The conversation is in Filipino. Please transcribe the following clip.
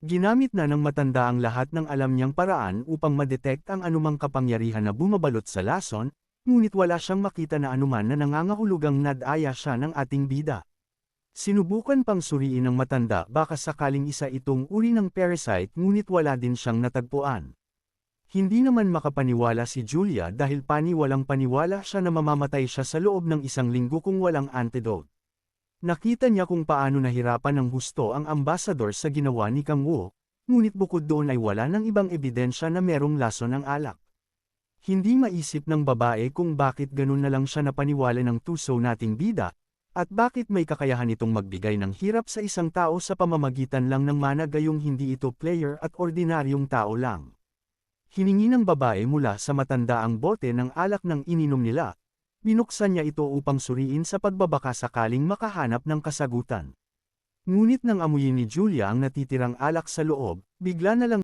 Ginamit na ng matanda ang lahat ng alam niyang paraan upang madetect ang anumang kapangyarihan na bumabalot sa lason, ngunit wala siyang makita na anuman na nangangahulugang nadaya siya ng ating bida. Sinubukan pang suriin ng matanda baka sakaling isa itong uri ng parasite ngunit wala din siyang natagpuan. Hindi naman makapaniwala si Julia dahil paniwalang paniwala siya na mamamatay siya sa loob ng 1 linggo kung walang antidote. Nakita niya kung paano nahirapan ng husto ang ambasador sa ginawa ni Kang Wu, ngunit bukod doon ay wala ng ibang ebidensya na merong lason ang alak. Hindi maisip ng babae kung bakit ganun na lang siya napaniwala ng tuso nating bida, at bakit may kakayahan itong magbigay ng hirap sa isang tao sa pamamagitan lang ng mana gayong hindi ito player at ordinaryong tao lang. Hiningi ng babae mula sa matanda ang bote ng alak ng ininom nila. Binuksan niya ito upang suriin sa pagbabaka sakaling makahanap ng kasagutan. Ngunit nang amuyin ni Julia ang natitirang alak sa loob, bigla na lang